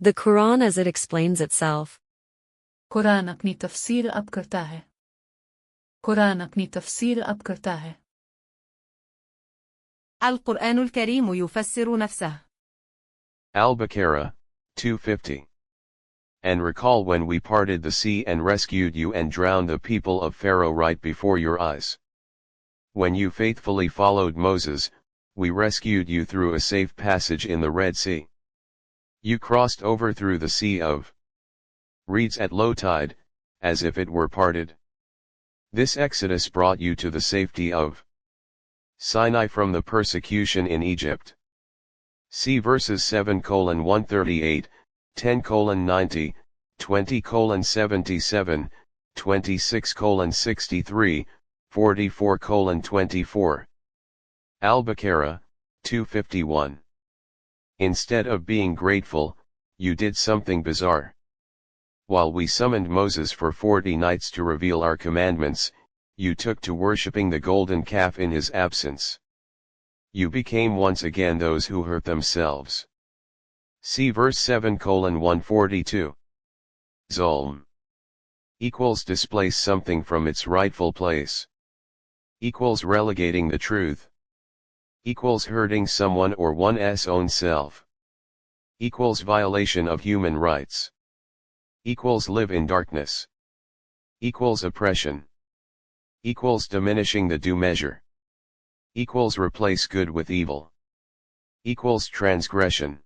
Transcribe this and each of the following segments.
The Quran as it explains itself. Quran अपनी तफसीर अब करता है। कुरान अपनी तफसीर अब करता है। القرآن الكريم يفسر نفسه. Al-Baqarah, 250. And recall when we parted the sea and rescued you and drowned the people of Pharaoh right before your eyes. When you faithfully followed Moses, we rescued you through a safe passage in the Red Sea. You crossed over through the sea of reeds at low tide, as if it were parted. This exodus brought you to the safety of Sinai from the persecution in Egypt. See verses 7:138, 10:90, 20:77, 26:63, 44:24. Al-Baqarah, 251. Instead of being grateful, you did something bizarre. While we summoned Moses for 40 nights to reveal our commandments, you took to worshipping the golden calf in his absence. You became once again those who hurt themselves. See verse 7:142. Zulm equals displace something from its rightful place. Equals relegating the truth. Equals hurting someone or one's own self. Equals violation of human rights. Equals live in darkness. Equals oppression. Equals diminishing the due measure. Equals replace good with evil. Equals transgression.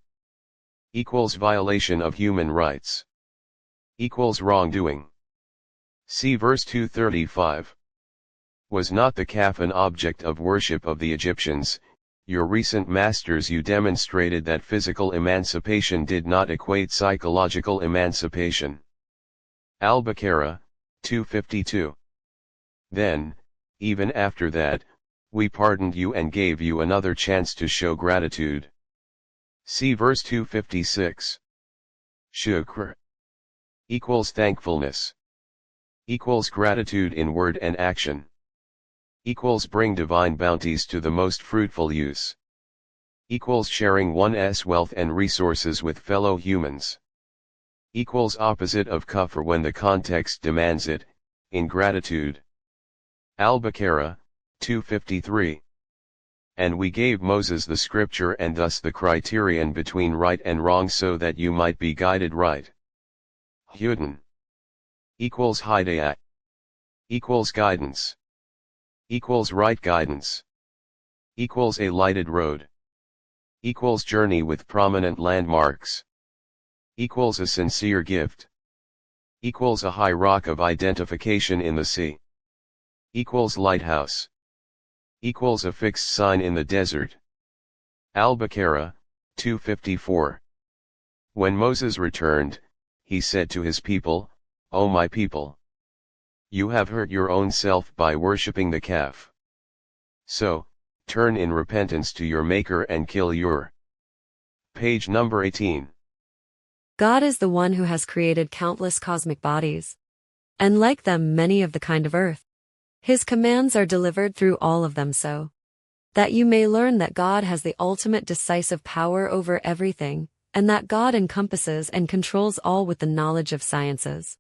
Equals violation of human rights. Equals wrongdoing. See verse 235. Was not the calf an object of worship of the Egyptians? Your recent masters, you demonstrated that physical emancipation did not equate psychological emancipation. Al-Baqarah, 252. Then, even after that, we pardoned you and gave you another chance to show gratitude. See verse 256. Shukr equals thankfulness. Equals gratitude in word and action. Equals bring divine bounties to the most fruitful use. Equals sharing one's wealth and resources with fellow humans. Equals opposite of kufr when the context demands it, ingratitude. Al-Baqarah, 253. And we gave Moses the scripture and thus the criterion between right and wrong so that you might be guided right. Hudan equals hidayat. Equals guidance. Equals right guidance. Equals a lighted road. Equals journey with prominent landmarks. Equals a sincere gift. Equals a high rock of identification in the sea. Equals lighthouse. Equals a fixed sign in the desert. Al-Baqarah, 254. When Moses returned, he said to his people, O my people! You have hurt your own self by worshipping the calf. So, turn in repentance to your Maker and kill your. Page number 18. God is the one who has created countless cosmic bodies. And like them many of the kind of earth. His commands are delivered through all of them so that you may learn that God has the ultimate decisive power over everything, and that God encompasses and controls all with the knowledge of sciences.